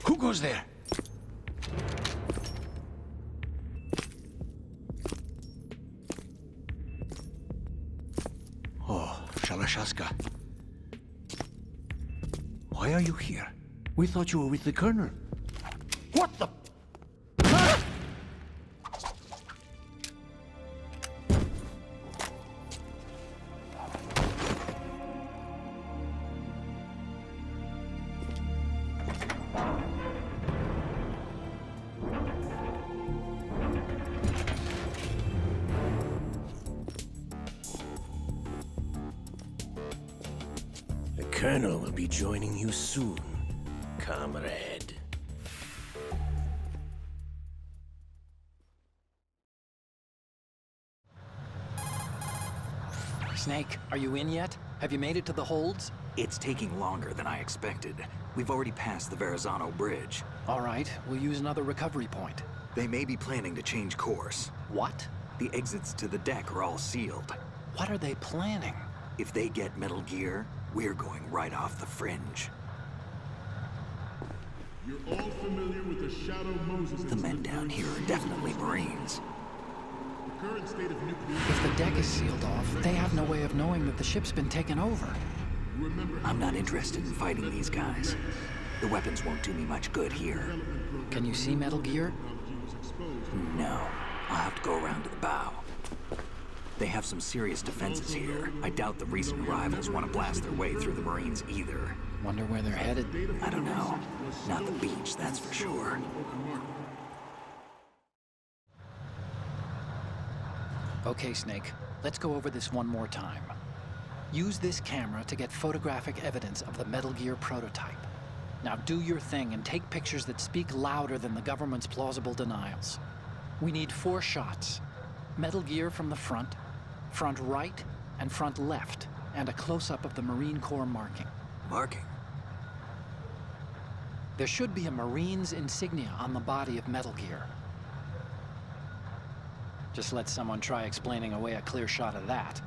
Who goes there? Oh, Shalashaska. Why are you here? We thought you were with the Colonel. What the? The Colonel will be joining you soon, comrade. Snake, are you in yet? Have you made it to the holds? It's taking longer than I expected. We've already passed the Verrazano Bridge. All right, we'll use another recovery point. They may be planning to change course. What? The exits to the deck are all sealed. What are they planning? If they get Metal Gear, we're going right off the fringe. You're all familiar with the Shadow Moses. The men down here are definitely Marines. The current state of nuclear... If the deck is sealed off, they have no way of knowing that the ship's been taken over. I'm not interested in fighting these guys. The weapons won't do me much good here. Can you see Metal Gear? No. I'll have to go around to the bow. They have some serious defenses here. I doubt the recent arrivals want to blast their way through the Marines either. Wonder where they're headed. I don't know. Not the beach, that's for sure. Okay, Snake. Let's go over this one more time. Use this camera to get photographic evidence of the Metal Gear prototype. Now do your thing and take pictures that speak louder than the government's plausible denials. We need 4 shots. Metal Gear from the front right, and front left, and a close-up of the Marine Corps marking. Marking? There should be a Marine's insignia on the body of Metal Gear. Just let someone try explaining away a clear shot of that.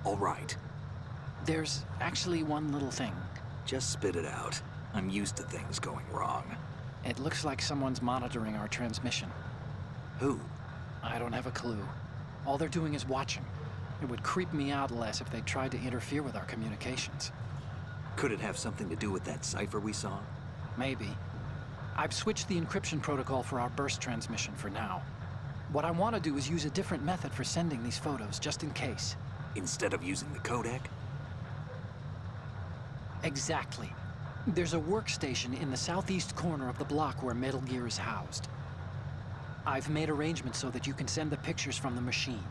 All right. There's actually one little thing. Just spit it out. I'm used to things going wrong. It looks like someone's monitoring our transmission. Who? I don't have a clue. All they're doing is watching. It would creep me out less if they tried to interfere with our communications. Could it have something to do with that cipher we saw? Maybe. I've switched the encryption protocol for our burst transmission for now. What I want to do is use a different method for sending these photos, just in case. Instead of using the codec? Exactly. There's a workstation in the southeast corner of the block where Metal Gear is housed. I've made arrangements so that you can send the pictures from the machine.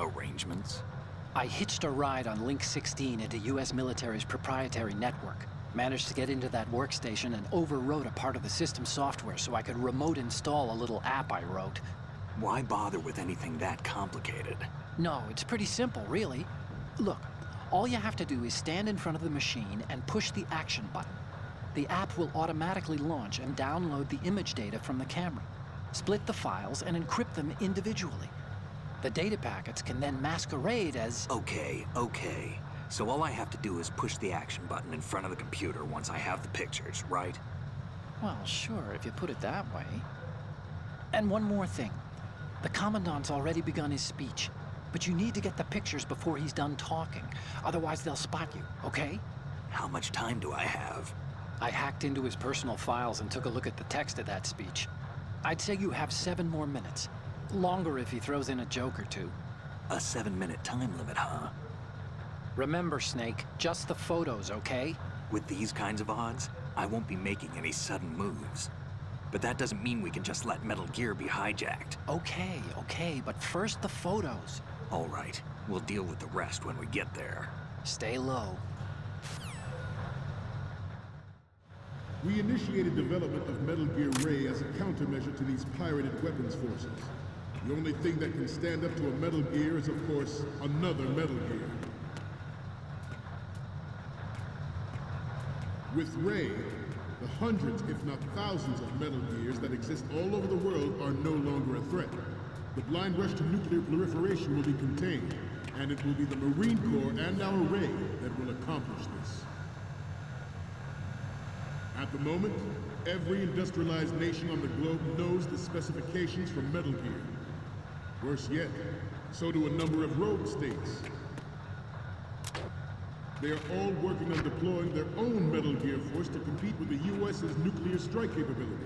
Arrangements? I hitched a ride on Link 16 into US military's proprietary network. Managed to get into that workstation and overwrote a part of the system software so I could remote install a little app I wrote. Why bother with anything that complicated? No, it's pretty simple, really. Look, all you have to do is stand in front of the machine and push the action button. The app will automatically launch and download the image data from the camera, split the files, and encrypt them individually. The data packets can then masquerade as... Okay. So all I have to do is push the action button in front of the computer once I have the pictures, right? Well, sure, if you put it that way. And one more thing. The Commandant's already begun his speech, but you need to get the pictures before he's done talking. Otherwise, they'll spot you, okay? How much time do I have? I hacked into his personal files and took a look at the text of that speech. I'd say you have 7 more minutes. Longer if he throws in a joke or two. A 7-minute time limit, huh? Remember, Snake, just the photos, okay? With these kinds of odds, I won't be making any sudden moves. But that doesn't mean we can just let Metal Gear be hijacked. Okay, but first the photos. All right, we'll deal with the rest when we get there. Stay low. We initiated development of Metal Gear Ray as a countermeasure to these pirated weapons forces. The only thing that can stand up to a Metal Gear is, of course, another Metal Gear. With Ray, the hundreds, if not thousands, of Metal Gears that exist all over the world are no longer a threat. The blind rush to nuclear proliferation will be contained, and it will be the Marine Corps and our Ray that will accomplish this. At the moment, every industrialized nation on the globe knows the specifications for Metal Gear. Worse yet, so do a number of rogue states. They are all working on deploying their own Metal Gear force to compete with the U.S.'s nuclear strike capability.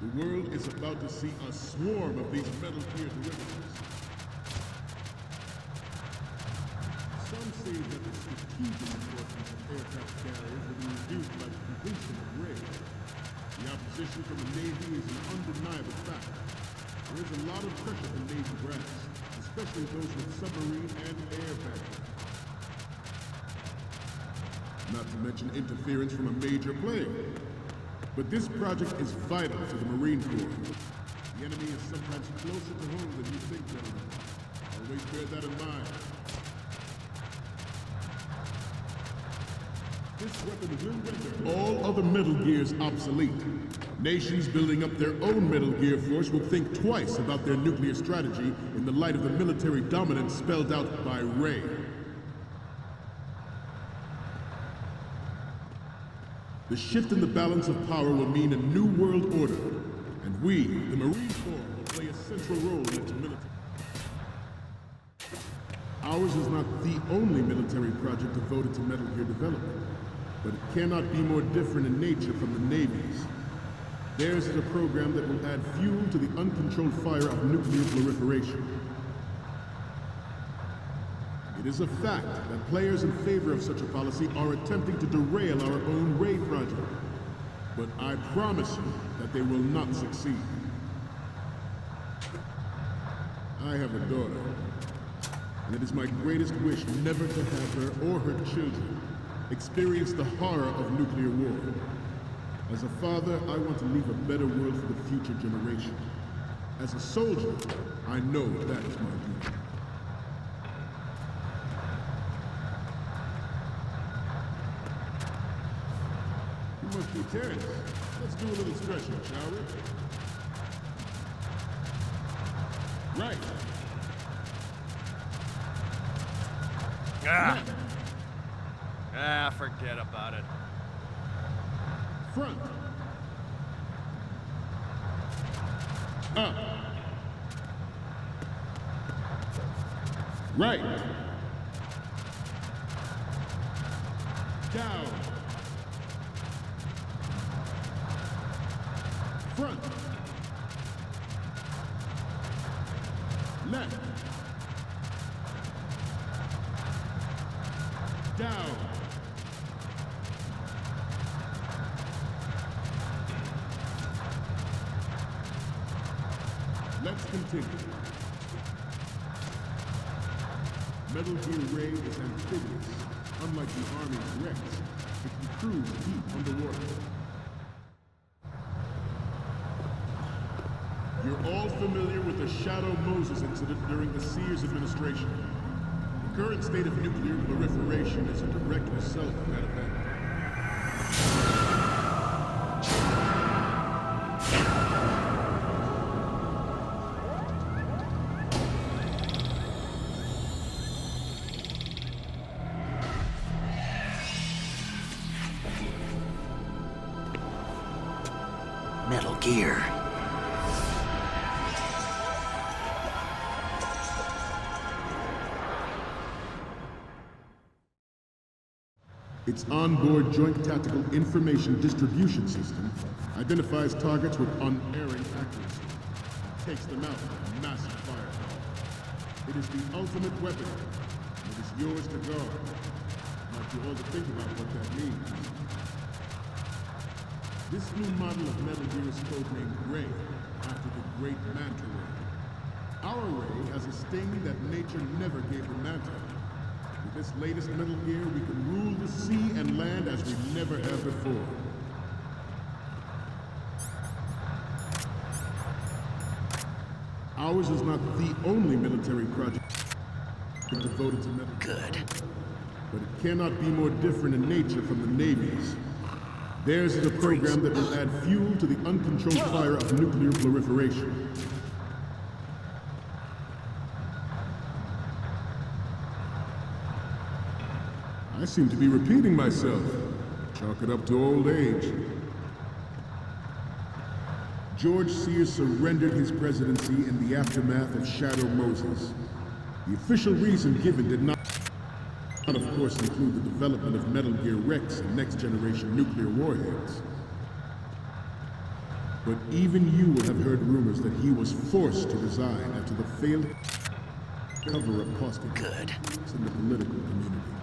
The world is about to see a swarm of these Metal Gear derivatives. Some say that the strategic importance of aircraft carriers will be reduced by the completion of RAID. The opposition from the Navy is an undeniable fact. There is a lot of pressure from Navy brass, especially those with submarine and air background. Not to mention interference from a major player. But this project is vital to the Marine Corps. The enemy is sometimes closer to home than you think, gentlemen. Always bear that in mind. This weapon will render all other Metal Gears obsolete. Nations building up their own Metal Gear force will think twice about their nuclear strategy in the light of the military dominance spelled out by Ray. The shift in the balance of power will mean a new world order, and we, the Marine Corps, will play a central role in its military. Ours is not the only military project devoted to Metal Gear development, but it cannot be more different in nature from the Navy's. Theirs is a program that will add fuel to the uncontrolled fire of nuclear proliferation. It is a fact that players in favor of such a policy are attempting to derail our own Ray project. But I promise you that they will not succeed. I have a daughter, and it is my greatest wish never to have her or her children experience the horror of nuclear war. As a father, I want to leave a better world for the future generation. As a soldier, I know that is my duty. You must be Terrence. Let's do a little stretching, shall we? Right. Forget about it. Front. Up. Right. Down. Front. Left. Down. Let's continue. Metal Gear Ray is amphibious. Unlike the Army's Rex, it can cruise deep underwater. You're all familiar with the Shadow Moses incident during the Sears administration. The current state of nuclear proliferation is a direct result of that event. Metal Gear. Its onboard Joint Tactical Information Distribution System identifies targets with unerring accuracy and takes them out with massive firepower. It is the ultimate weapon, and it is yours to guard. I want you all to think about what that means. This new model of Metal Gear is codenamed Ray, after the great Manta Ray. Our Ray has a sting that nature never gave the Manta. With this latest Metal Gear, we can rule the sea and land as we never have before. Ours is not the only military project devoted to Metal Gear. Good. But it cannot be more different in nature from the Navy's. Theirs is a program that will add fuel to the uncontrolled fire of nuclear proliferation. I seem to be repeating myself. Chalk it up to old age. George Sears surrendered his presidency in the aftermath of Shadow Moses. The official reason given did not, of course, include the development of Metal Gear Rex and next-generation nuclear warheads. But even you will have heard rumors that he was forced to resign after the failed cover-up costed Good. in the political community.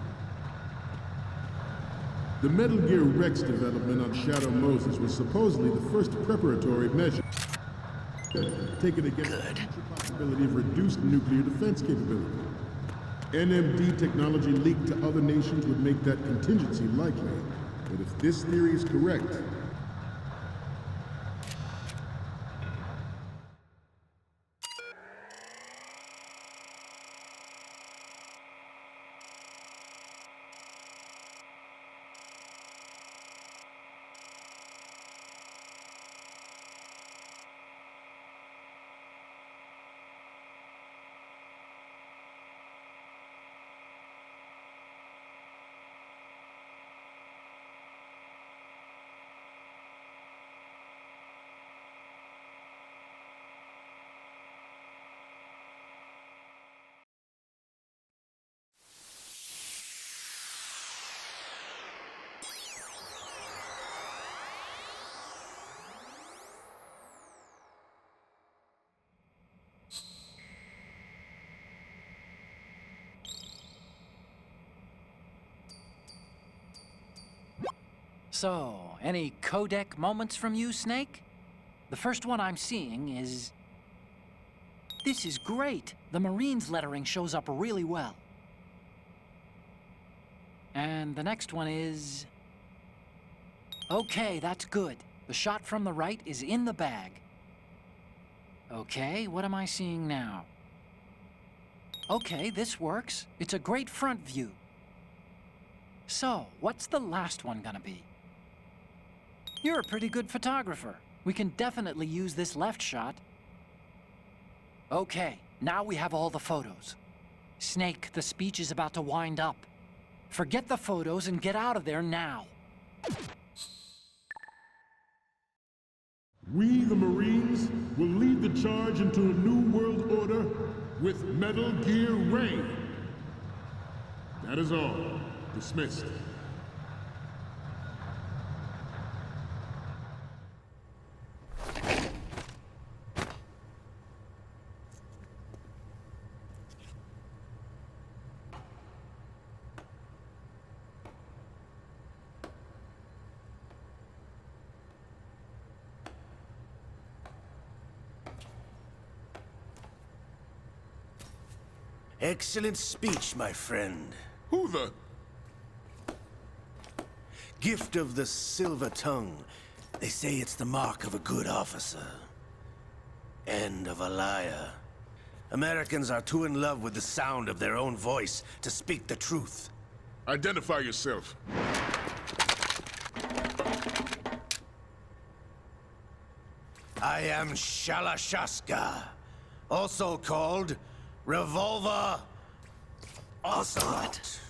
The Metal Gear Rex development on Shadow Moses was supposedly the first preparatory measure taken against the possibility of reduced nuclear defense capability. NMD technology leaked to other nations would make that contingency likely. But if this theory is correct, So, any codec moments from you, Snake? The first one I'm seeing is... This is great! The Marines lettering shows up really well. And the next one is... Okay, that's good. The shot from the right is in the bag. Okay, what am I seeing now? Okay, this works. It's a great front view. So, what's the last one gonna be? You're a pretty good photographer. We can definitely use this left shot. Okay, now we have all the photos. Snake, the speech is about to wind up. Forget the photos and get out of there now. we, the Marines, will lead the charge into a new world order with Metal Gear Ray. That is all. Dismissed. Excellent speech, my friend. Who the? Gift of the silver tongue. They say it's the mark of a good officer. And of a liar. Americans are too in love with the sound of their own voice to speak the truth. Identify yourself. I am Shalashaska, also called Revolver Ocelot.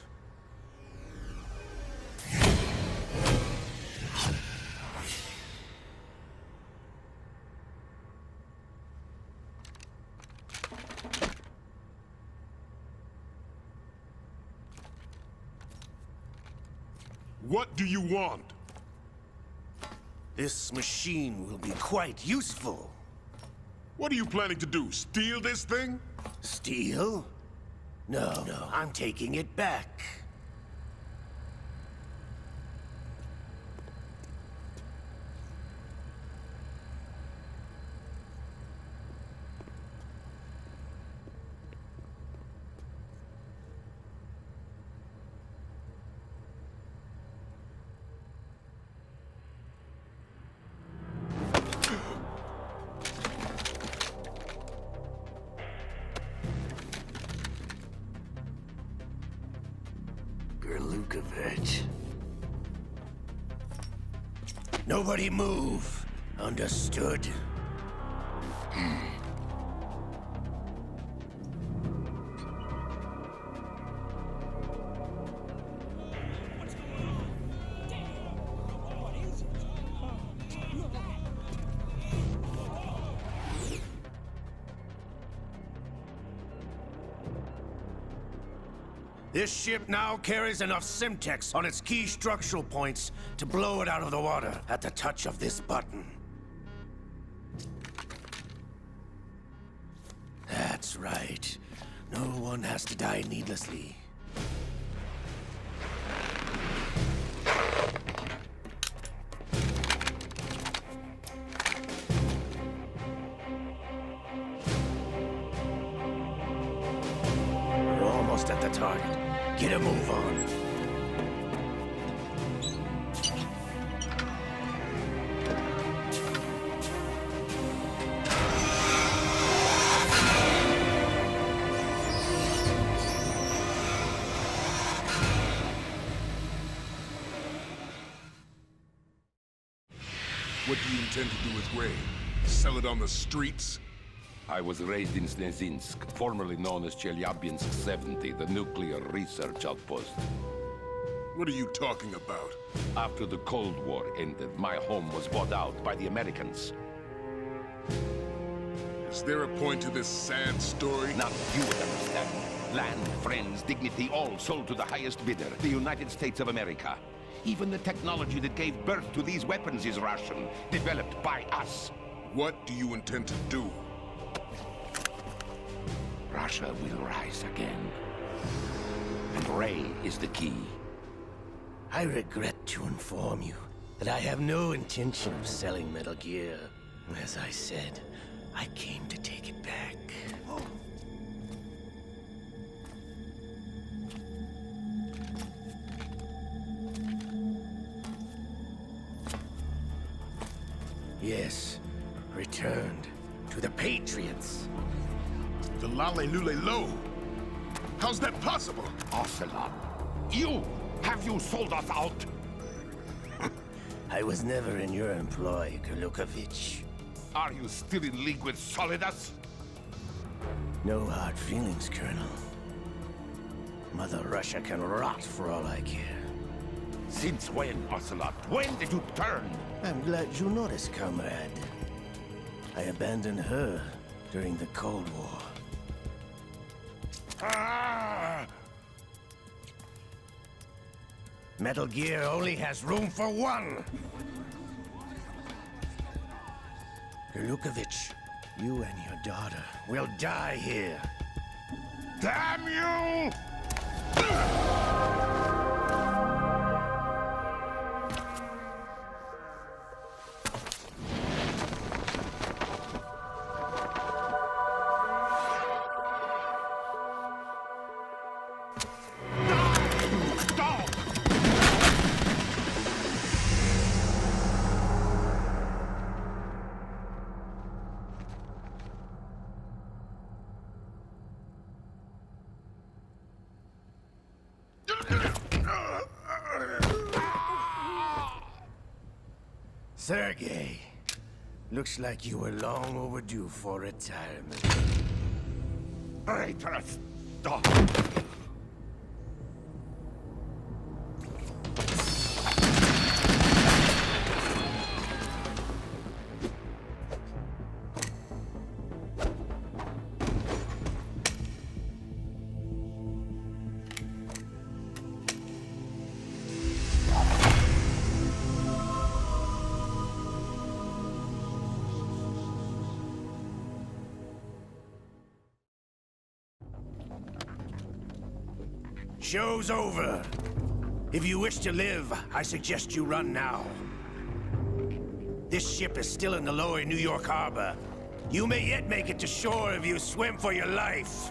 What do you want? This machine will be quite useful. What are you planning to do? Steal this thing? Steal? No, I'm taking it back. Nobody move. Understood? This ship now carries enough Simtex on its key structural points to blow it out of the water at the touch of this button. That's right. No one has to die needlessly. We're almost at the target. Get a move on. What do you intend to do with Ray? Sell it on the streets? I was raised in Snezinsk, formerly known as Chelyabinsk 70, the nuclear research outpost. What are you talking about? After the Cold War ended, my home was bought out by the Americans. Is there a point to this sad story? Now you would understand. Land, friends, dignity, all sold to the highest bidder, the United States of America. Even the technology that gave birth to these weapons is Russian, developed by us. What do you intend to do? Russia will rise again. And Ray is the key. I regret to inform you that I have no intention of selling Metal Gear. As I said, I came to take it back. Yes, returned to the Patriots. The Lale Lule Lo? How's that possible? Ocelot, have you sold us out? I was never in your employ, Kurlukovich. Are you still in league with Solidus? No hard feelings, Colonel. Mother Russia can rot for all I care. Since when, Ocelot? When did you turn? I'm glad you noticed, comrade. I abandoned her during the Cold War. Ah! Metal Gear only has room for one! Kurlukovich, you and your daughter will die here. Damn you! Sergei, looks like you were long overdue for retirement. Traitorous dog! Show's over. If you wish to live, I suggest you run now. This ship is still in the lower New York harbor. You may yet make it to shore if you swim for your life.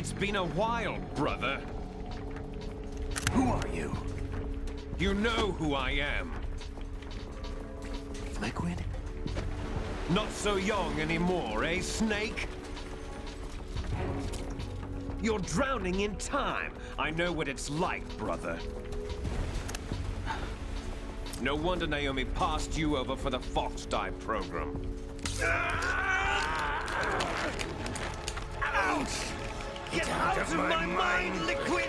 It's been a while, brother. Who are you? You know who I am. Liquid? Not so young anymore, eh, Snake? You're drowning in time. I know what it's like, brother. No wonder Naomi passed you over for the FOXHOUND program. Ouch! Get out of my mind, Liquid!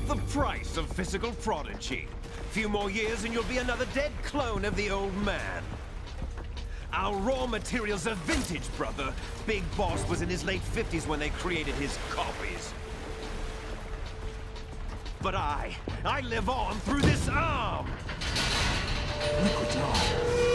The price of physical prodigy. Few more years and you'll be another dead clone of the old man. Our raw materials are vintage, brother. Big Boss was in his late 50s when they created his copies. But I live on through this arm! Liquid's on.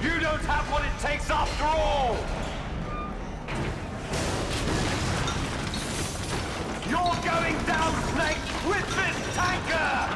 You don't have what it takes after all! You're going down, Snake, with this tanker!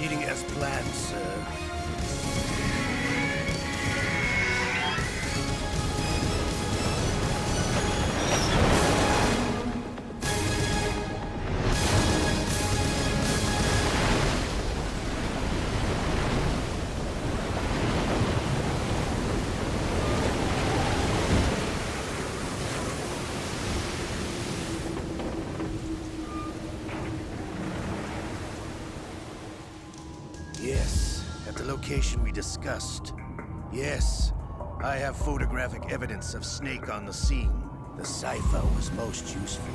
proceeding as planned, sir. Yes, at the location we discussed. Yes, I have photographic evidence of Snake on the scene. The cipher was most useful.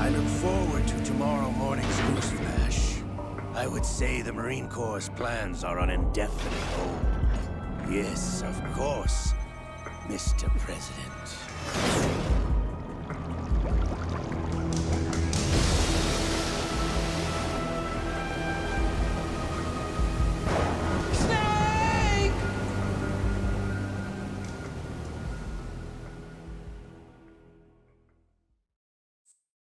I look forward to tomorrow morning's news flash. I would say the Marine Corps' plans are on indefinite hold. Yes, of course, Mr. President.